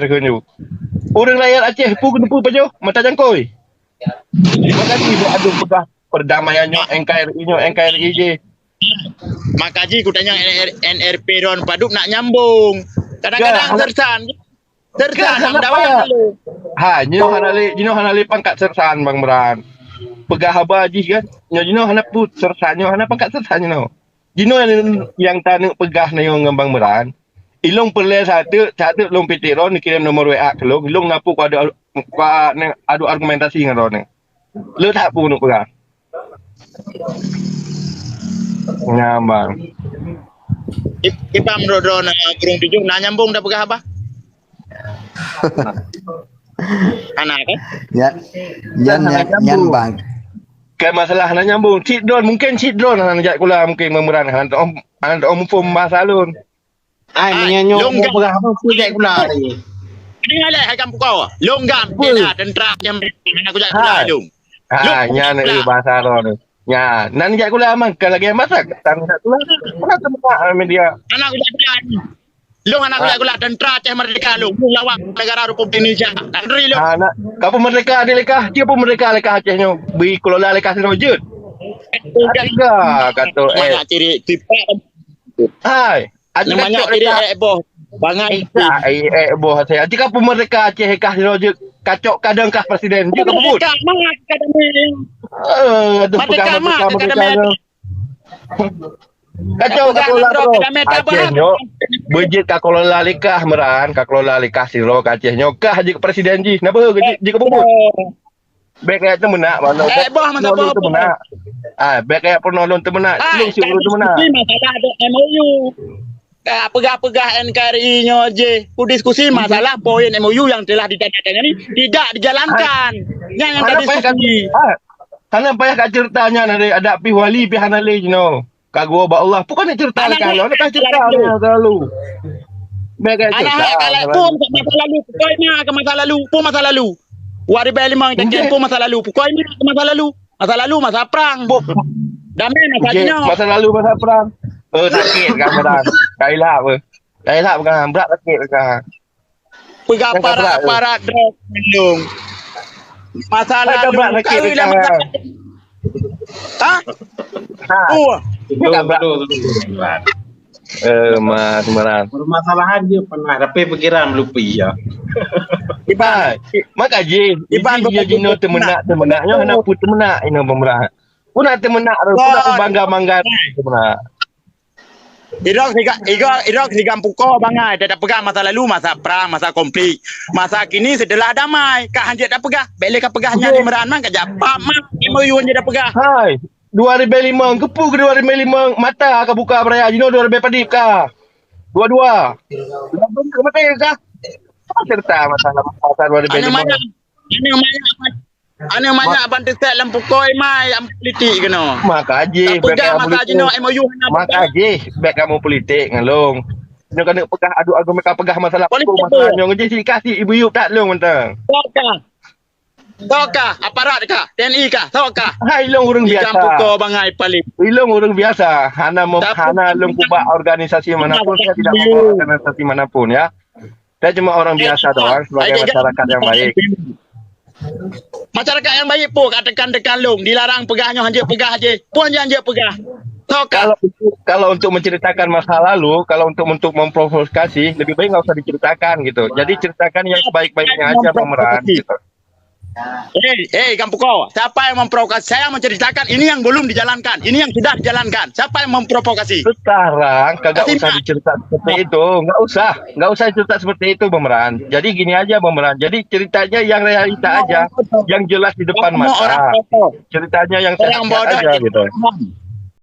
Revenue. Orang rakyat Aceh pun kena pajo mata jangkoi. Makasih buat adu pegah perdamaiannya NKRI je. Makaji ku tanya NRP ron paduk nak nyambung. Kadang-kadang sersan dawan lu. Jino hanali pangkat sersan Bang Meran. Pegah haba haji kan. Jino hana put sersan hana pangkat sersan Jino yang tanuk pegah na yung Bang Meran. Ilong perle satu long PT ron kirim nomor WA ke long. Ilong napu ko adu argumentasi dengan ron. Lu tak pun nuk pegah. Nyambang. Kita menurut burung tujuh nak nyambung dah pegah apa? Anak kan? Yan bang. Kan masalah nak nyambung. Cheat drone mungkin cheat drone nak ajak kula mungkin memeran om form bahasa alun. Ai menyanyo mau pegah apa projek pula ni. Ini lah akan pukau. Longgam dia tentera yang aku ajak kula lu. Nya ni bahasa alun. Ya, nan jak kula man kan lagi masak. Tang tak kula. Mana tempat media. Anak aku jak lu anak aku jak tentera Aceh Merdeka lu. Lawak negara Republik Indonesia. Andri lu. Anak kapu merdeka ni lekah. Dia pun merdeka lekah Acehnya. Beri kelola lekah serojut. Tiga kata Mana ciri tipe. Hai. Namanya ciri boh. Bangai. Boh saya. Jika pun merdeka Aceh lekah serojut. Kacok kadangkah presiden. Dia kebut. Ada pegang kacau kakola Acehnya bejit kakola lekah Meran kakola lekah siro Acehnya kah je presiden ji napa je kebut baik kayak tu menak mana boh masa boh tu menak baik kayak penolong tu menak lu si urus tu menak masalah ada MOU pegah-pegah NKRI-nya je diskusi masalah poin MOU yang telah ditandatangani tidak dijalankan yang tadi diskusi karena payah kat ceritanya nanti ada pi wali pi hanali kagua ba Allah bukan cerita kalau nak cerita selalu bagai cerita kalau pun masa lalu pokoknya ke masa lalu wari beli mang tak pun masa lalu pokoknya ke masa lalu masa perang damai masa lalu masa perang sakit kan Meran kailah bukan berat sakit kan pegah para drog minum masalah lalu kau lah Betul. Mas Meran. Permasalahan dia pernah tapi pikiran melupi ya. Mak aje. Dia jino temenaknya hana put temenak ino pemerah. Pun nak temenak pun nak bangga-bangga temenak. Irok sigam puko bangai dah pegang masa lalu masa perang masa konflik masa kini setelah damai kak hanjat dah pegah beli kak pegahnya di Meran man kajak pak mak MOU je dah pegah hai 2005 kepu ke 2005 mata ka buka peraya jino 2000 padip ka dua-dua labun ke mata ka serta masalah 2005 Ana banyak bantu set lampu koi mai am politik kena. Maka aje pegang masa jino MOU maka aje baik kamu politik ngalung. Kena kena pegah adu argumen pegah masalah masalahnya ngaji si kasih ibu yuk tak long mentang. Toka aparat kah? TNI kah? Toka. Hai long orang biasa. Lampu koi bangai paling. Ilong orang biasa. Hana long kubak organisasi manapun saya tidak mau organisasi manapun ya. Saya cuma orang biasa doang sebagai masyarakat yang baik. Masyarakat yang baik pun katakan long dilarang pegahnya hanya pegah aje pun hanya pegah kalau untuk menceritakan masa lalu kalau untuk memprovokasi lebih baik nggak usah diceritakan gitu jadi ceritakan yang sebaik-baiknya aja pemeran gitu. Kampung kau siapa yang memprovokasi saya menceritakan ini yang belum dijalankan ini yang sudah dijalankan siapa yang memprovokasi sekarang kagak usah dicerita seperti itu nggak usah cerita seperti itu pemeran jadi gini aja pemeran jadi ceritanya yang realita aja yang jelas di depan mata ceritanya yang sehat aja gitu